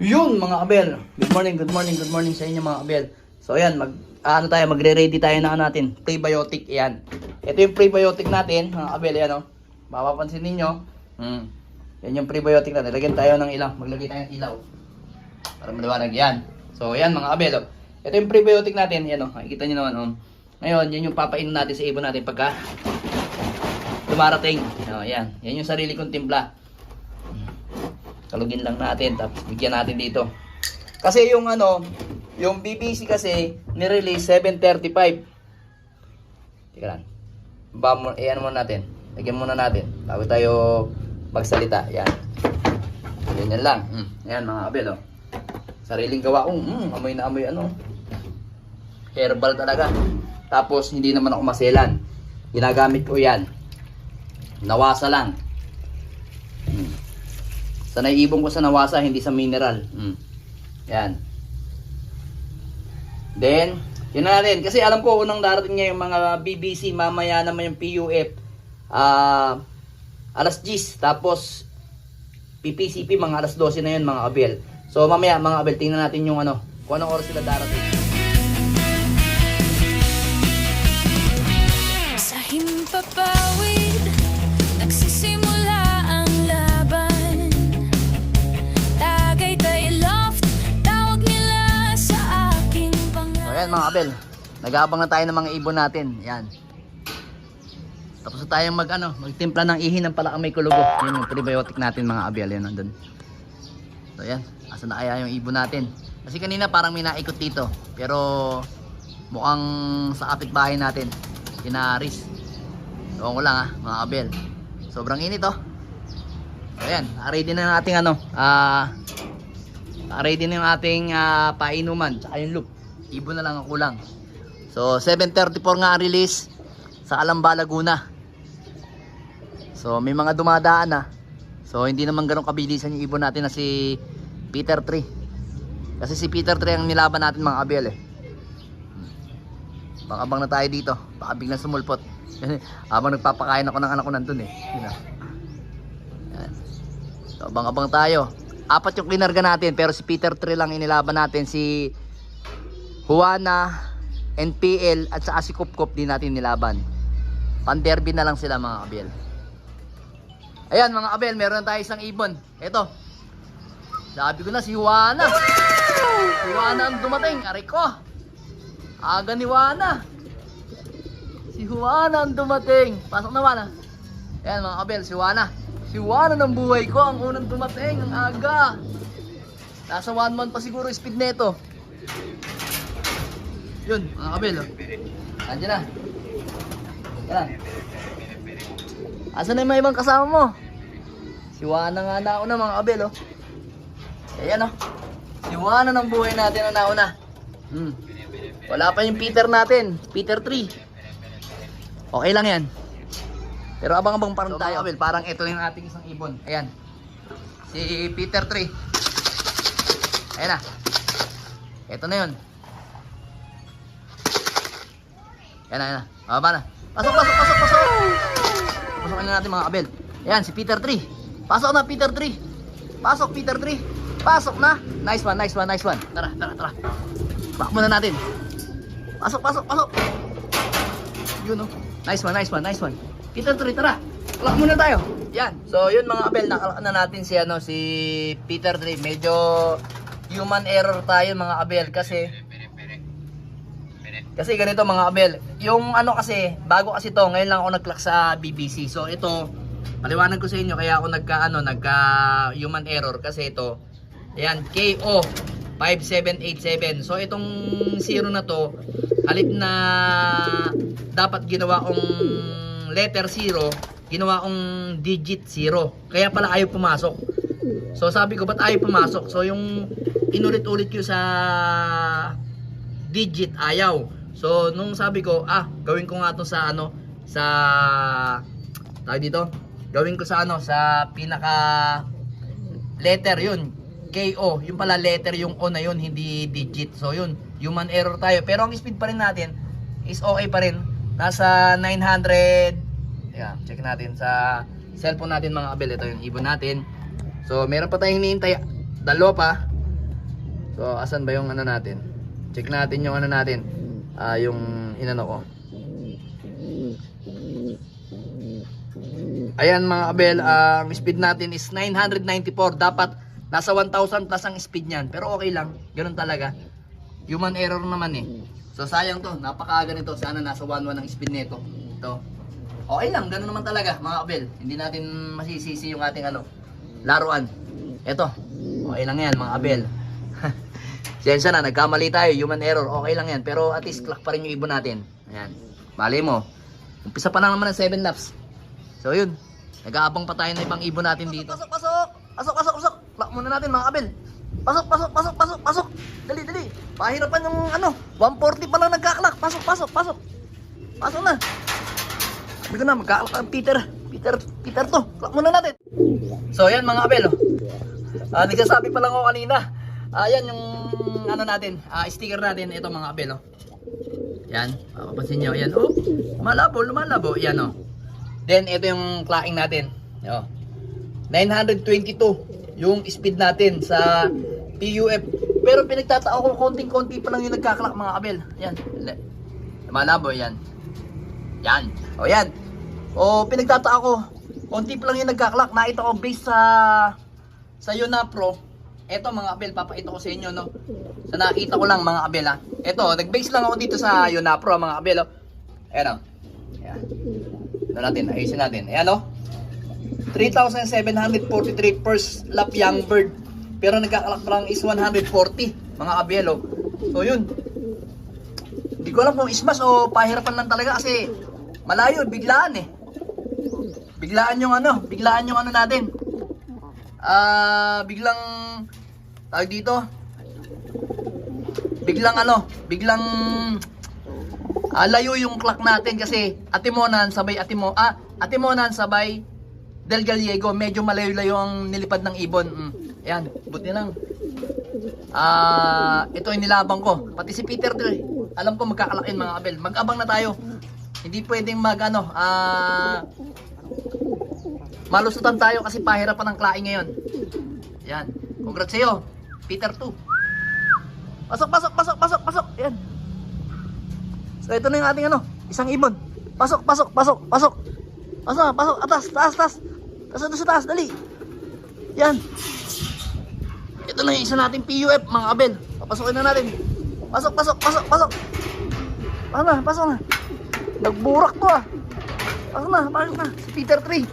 Yun mga kabel. Good morning sa inyo mga kabel. So ayan, magre-ready tayo na natin. Prebiotic, ayan. Ito yung prebiotic natin, mga kabel, ayan oh. Mapapansin ninyo. Yan yung prebiotic natin. Lagyan tayo ng ilaw. Maglagay tayo ng ilaw. Para maliwanag yan. So ayan mga kabel oh. Ito yung prebiotic natin, ayan oh. Makikita nyo naman oh. Ngayon, yan yung papainom natin sa ibon natin pagka dumarating. Oh, ayan. Yan yung sarili kong timpla. Kalugin lang natin, tapos bigyan natin dito. Kasi yung yung BBC kasi ni-release 7:35. Teka lang. Ayan muna natin. Lagyan muna natin bago tayo magsalita. Yan. Ganyan lang. Ayan mga kabel oh. Sariling gawa kong amoy na amoy herbal talaga. Tapos hindi naman ako maselan. Ginagamit ko yan. Nawasa lang. Sa naiibong ko sa nawasa, hindi sa mineral. Yan. Then, yun na natin. Kasi alam ko, unang darating niya yung mga BBC, mamaya naman yung PUF. Alas 10. Tapos, PPCP, mga alas 12 na yun, mga kabel. So, mamaya, mga kabel, tingnan natin yung kung anong oras sila darating. Sa himpapawid, nagsisimula ang laban. Tagaytay Loft, tawag nila sa aking pangalan. So, ayan mga kabel. Nag-aabang na tayo ng mga ibon natin. Yan. Tapos na tayong magtimpla ng ihi ng palaka may kulugo. Yan yung prebiotic natin mga kabel. Yan nandun. So, ayan. Asa na kaya yung ibon natin? Kasi kanina parang may naikot dito. Pero mukhang sa kapitbahay natin. Kinaris. Ewan ko lang mga kabel. Sobrang init oh. So ayan, ready na yung ating ready na yung ating painuman. Tsaka yung loop. Ibon na lang ang kulang. So 7:34 nga ang release sa Calamba, Laguna. So may mga dumadaan na. So hindi naman ganun kabilisan yung ibon natin na si Peter 3. Kasi si Peter 3 ang nilaban natin mga kabel eh. Abang na tayo dito. Baka biglang sumulpot. Habang nagpapakain ako ng anak ko nandun eh. Yan. So abang tayo. 4 yung kinarga natin. Pero si Peter 3 lang inilaban natin. Si Juana, NPL at saka si Kupkup din natin nilaban. Pan-derby na lang sila mga kabel. Ayan mga kabel, meron na tayo isang ibon. Ito. Sabi ko na si Juana. Si Juana ang dumating. Aray ko. Aga ni Juana. Si Juana ang dumating. Pasok na Juana. Ayan mga kabel, si Juana. Si Juana ng buhay ko ang unang dumating. Ang aga. Nasa 1 month pa siguro speed neto. Yun mga kabel oh. Andiyan na. Yan. Asan na yung mga ibang kasama mo? Si Juana nga nauna mga kabel oh. Ayan oh. Si Juana ng buhay natin ang nauna. Wala pa yung Peter natin. Peter 3. Okay lang yan. Pero abang-abang pa rin tayo. Abel, parang ito yung ating isang ibon. Ayan. Si Peter 3. Ayan na. Ito na yun. Ayan na. Baba na. Pasok. Pasokin na natin mga kabel. Ayan, si Peter 3. Pasok na, Peter 3. Pasok, Peter 3. Pasok na. Nice one. Tara. Back muna natin. Pasok. Yun oh. Nice one. Peter 3, tara. Kalak muna tayo. Yan. So yun mga kabel, nakalak na natin si Peter 3. Medyo human error tayo mga kabel kasi ganito mga kabel. Yung kasi, bago kasi to, ngayon lang ako nag-clock sa BBC. So ito, paliwanag ko sa inyo kaya ako nagka human error kasi ito. Ayan, KO 5787. So itong 0 na to, halip na dapat ginawa kong letter 0, ginawa kong digit 0. Kaya pala ayaw pumasok. So sabi ko, ba't ayaw pumasok? So yung inulit-ulit ko sa digit, ayaw. So nung sabi ko, gawin ko nga to sa tawag dito. Gawin ko sa sa pinaka letter yun. KO, yung pala letter yung O na yun, hindi digit. So yun, human error tayo. Pero ang speed pa rin natin is okay pa rin. Nasa 900. Yeah, check natin sa cellphone natin mga kabel. Ito yung ibon natin. So meron pa tayong hinihintay. Dalawa pa. So, asan ba yung ano natin? Check natin yung ano natin. Yung inano ko. Ayan mga kabel, ang speed natin is 994. Dapat nasa 1,000 plus ang speed niyan. Pero okay lang, ganun talaga. Human error naman eh. So sayang to, napakaaga nito. Sana nasa 1,1 ang speed nito. Ito. Okay lang, ganun naman talaga mga kabel. Hindi natin masisisi yung ating ano, laruan. Ito, okay lang yan mga kabel. Siyensya na, nagkamali tayo, human error, okay lang yan. Pero at least clock pa rin yung ibon natin. Ayan, mali mo. Umpisa pa lang naman ng 7 laps. So yun, nag-aabang pa tayo ng ibang ibon natin dito. Pasok, pasok, pasok, pasok, pasok. Clock muna natin mga kabel. Pasok, pasok, pasok, pasok, pasok. Dali, dali. Pahirapan yung ano, 140 pa lang nagka-clock. Pasok, pasok, pasok. Pasok na. Sabi ko na, magka-clock ang Peter to. Clock muna natin. So yan mga kabel. Nagsasabi pa lang ako kanina. Ayan yung ano natin, sticker natin. Ito mga kabel. Yan, mapapansin nyo. Yan, oh, lumalabo. Yan, oh. Then, ito yung clocking natin. Oh. 922 yung speed natin sa PUF. Pero pinagtatao ko, konting-konti pa lang yung nagka-clock mga kabel. Yan, lumalabo, yan. Yan, o yan. O, pinagtatao ko, konti pa lang yung nagka-clock. Nakita ko based sa Yunapro. Ito mga kabel, papakita ko sa inyo, no. Sa nakita ko lang mga kabel, ha. Ito, nag-base lang ako dito sa Yunapro mga kabel, oh. Ayan, oh. Ayan. Ano natin, ayusin natin. Ayan, oh. 3,743 first lap young bird. Pero nagkakalak pa lang is 140 mga kabel, oh. So yun. Hindi ko alam kung ismas o pahirapan lang talaga kasi malayo, biglaan eh. Biglaan yung ano natin. Biglang tawag dito. Biglang layo yung clock natin kasi Atimonan sabay Del Gallego, medyo malayo-layo ang nilipad ng ibon. Ayan, buti lang. Ito yung nilabang ko. Pati si Peter Tre, alam ko magkakalakin mga kabel. Mag-abang na tayo. Hindi pwedeng malusutan tayo kasi pahirapan ng klaing ngayon. Yan. Congrats sa'yo, Peter 2. Pasok. Yan. So ito na yung ating isang ibon. Pasok. Taas. Sa taas, dali. Yan. Ito na yung isa nating PUF, mga kabel. Papasokin na natin. Pasok. Pasok na. Nagburak to ah. Pasok na. Si Peter 3.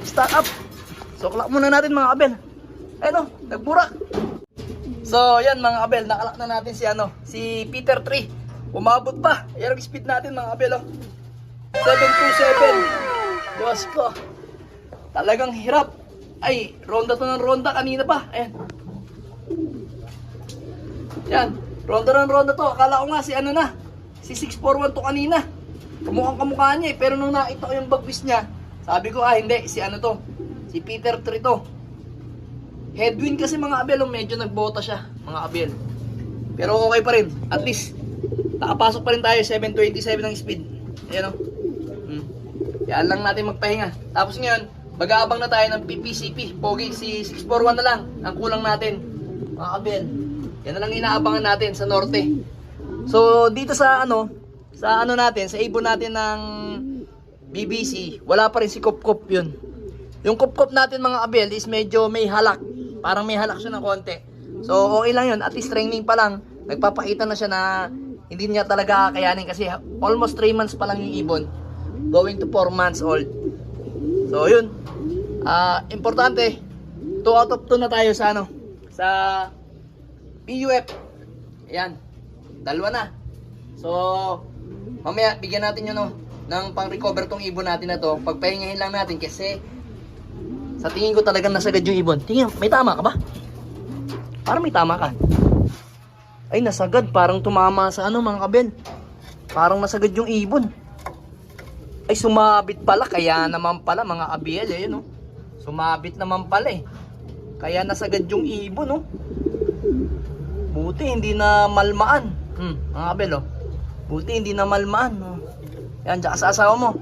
Stack up. So, clock muna natin mga kabel. Ayun, nagburak. So, yan mga kabel. Nakalak na natin si Peter 3. Umabot pa. Ayan ang speed natin mga kabel. 727. Diyos ko. Talagang hirap. Ay, ronda to ng ronda kanina pa. Ayan. Yan. Ronda to. Akala ko nga si 641 to kanina. Kamukha niya eh. Pero nung nakita ko yung bagwis niya, sabi ko hindi. Si si Peter 3 to. Headwind kasi mga kabel. Medyo nagbota siya mga kabel. Pero okay pa rin. At least, nakapasok pa rin tayo. 727 ng speed. Ayan o. Yan lang natin magpahinga. Tapos ngayon, mag-aabang na tayo ng PPCP. Pogi, si 641 na lang. Ang kulang natin. Mga kabel. Yan na lang inaabangan natin sa norte. So, dito sa natin, sa ibon natin ng BBC, wala pa rin si Kopkop yun. Yung Kopkop natin mga kabel is medyo may halak. Parang may halak siya ng konti. So, okay lang yun. At least training pa lang. Nagpapakita na siya na hindi niya talaga kakayanin kasi almost 3 months pa lang yung ibon. Going to 4 months old. So, yun. Importante, 2 out of 2 na tayo sa sa PUF. Ayan. 2 na. So, mamaya, bigyan natin yun ng pang-recover tong ibon natin na to. Pagpahingahin lang natin kasi sa tingin ko talagang nasagad yung ibon. Tingin, may tama ka ba? Parang may tama ka. Ay, nasagad. Parang tumama sa mga kabel. Parang nasagad yung ibon. Ay, sumabit pala. Kaya naman pala, mga kabel. Ayun, sumabit naman pala eh. Kaya nasagad yung ibon, Buti, hindi na malmaan. Mga kabel, Buti, hindi na malmaan. Yan, tsaka sa asawa mo.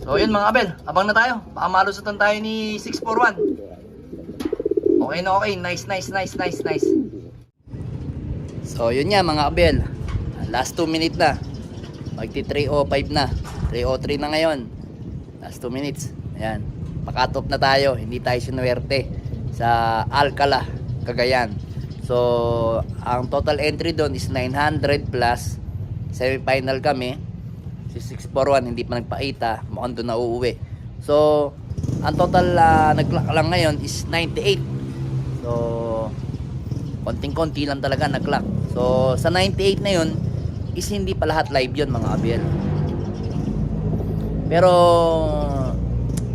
So, yun mga kabel. Abang na tayo. Baka malusutan tayo ni 641. Okay na okay. Nice. So, yun nga mga abel. Last 2 minutes na. Magti 3:05 na. 3:03 na ngayon. Last 2 minutes. Ayan. Pakatop na tayo. Hindi tayo sinuwerte sa Alcala, Cagayan. So, ang total entry doon is 900 plus. Semi-final kami. Si 641 hindi pa nagpaita. Mukhang doon na uuwi. So, ang total nag-clock lang ngayon is 98. So, konting-konti lang talaga nag-clock. So, sa 98 na yun, is hindi pa lahat live yun mga abel. Pero,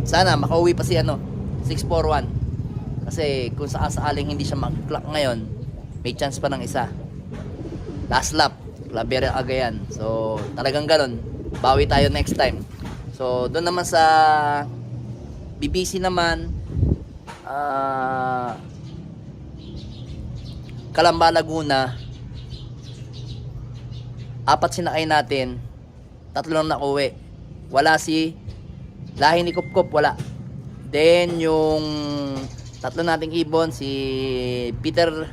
sana makauwi pa si 641. Kasi kung saaling hindi siya mag-clock ngayon, may chance pa ng isa. Last lap, Claveria Cagayan. So, talagang ganun. Bawi tayo next time. So, doon naman sa BBC naman, Calamba, Laguna, 4 sinakay natin, 3 lang nakuwi. Wala si lahi ni Kupkup, wala. Then yung 3 nating ibon, si Peter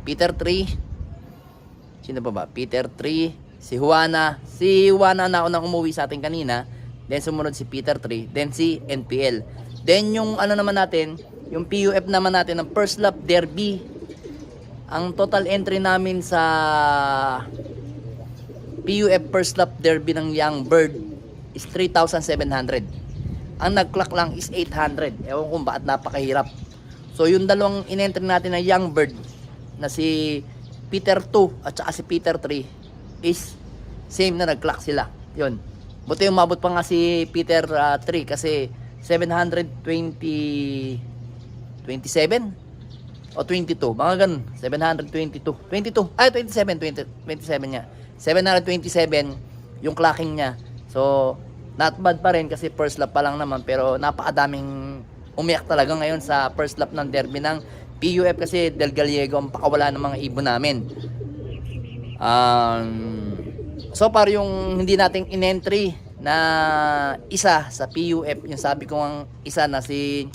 3, sino pa ba? Peter 3, si Juana na unang umuwi sa atin kanina. Then sumunod si Peter 3, then si NPL. Then yung naman natin, yung PUF naman natin ng first lap derby. Ang total entry namin sa PUF first lap derby ng Young Bird is 3,700. Ang nag-clock lang is 800. Ewan kung bakit napakahirap. So yung dalawang in-entry natin ng Young Bird na si Peter 2 at saka si Peter 3 is same na nag-clock sila. Yun. Buti yung mabot pa nga si Peter 3 kasi 727 o 22, mga ganun. 27 niya. 727 yung clocking niya. So, not bad pa rin kasi first lap pa lang naman, pero napakadaming umiyak talaga ngayon sa first lap ng derby ng PUF kasi Del Gallego ang pakawala ng mga ibon namin. So far yung hindi nating in-entry na isa sa PUF, yung sabi ko ang isa na si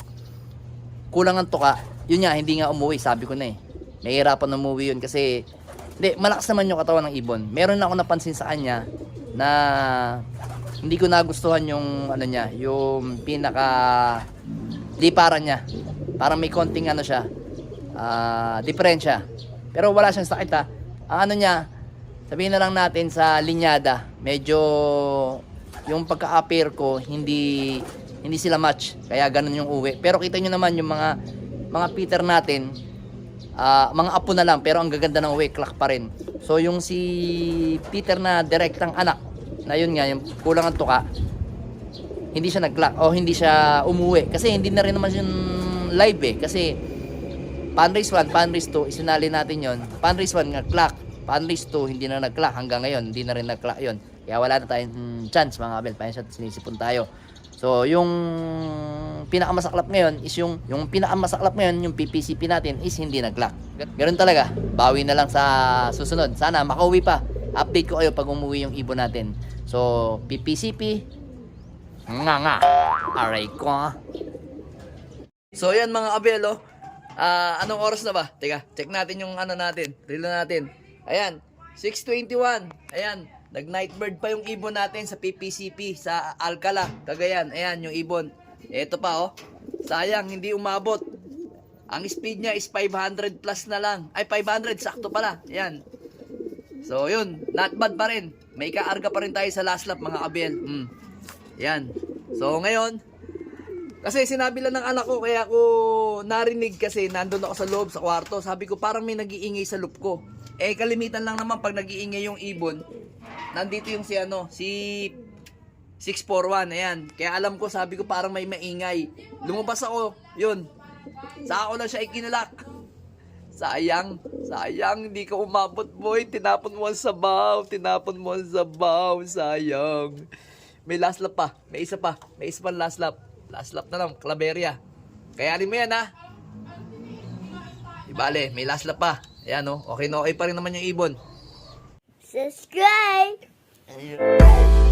kulang ang tuka, yun nga hindi nga umuwi, sabi ko na eh. Mahirapan umuwi yun kasi malakas naman yung katawan ng ibon. Meron na ako napansin sa kanya na hindi ko nagustuhan yung niya, yung pinaka liparan niya. Parang may konting siya, diferensya. Pero wala siyang sakit ha. Ang niya, sabihin na lang natin sa linyada, medyo yung pagka-appear ko hindi sila match, kaya ganun yung uwi. Pero kita nyo naman yung mga Peter natin, mga apo na lang, pero ang gaganda ng uwi, clock pa rin. So yung si Peter na direktang anak, na yun nga, yung kulang ang tuka, hindi siya nag-clock o hindi siya umuwi. Kasi hindi na rin naman yung live kasi Panrace 1, Panrace 2, isinali natin yon. Panrace 1 nga clock, Panrace 2 hindi na nag-clock hanggang ngayon, hindi na rin nag-clock yon. Kaya wala na tayong chance mga kabel, pa siya sinisipon tayo. So yung pinakamasaklap ngayon is yung pinakamasaklap ngayon, yung PPCP natin is hindi nag-clock. Ganoon talaga, bawi na lang sa susunod. Sana makauwi pa. Update ko kayo pag umuwi yung ibon natin. So PPCP nga aray ko. So yan mga kabel, anong oras na ba? Teka, check natin yung natin, reel natin. Ayan, 6:21. Ayan, nag-nightbird pa yung ibon natin sa PPCP sa Alcala, Cagayan. Ayan yung ibon. Ito pa sayang hindi umabot. Ang speed niya is 500 plus na lang. Ay 500 sakto pala. Ayan. So yun, not bad pa rin. May kaarga pa rin tayo sa last lap mga kabel. Ayan. So ngayon, kasi sinabi lang ng anak ko, kaya ako narinig kasi nandun ako sa loob, sa kwarto. Sabi ko parang may nag-iingay sa loop ko. Kalimitan lang naman pag nag-iingay yung ibon, nandito yung si 641, ayan. Kaya alam ko, sabi ko parang may maingay. Lumabas ako, yun. Saka ko lang siya ikinulak. Sayang, hindi ka umabot boy. Tinapon mo ang sabaw, sayang. May last lap pa, may isa pa last lap. Last lap na lang, Claveria. Kayanin mo yan Ibale, may last lap pa. Ayan okay na okay pa rin naman yung ibon. Subscribe! Ayun.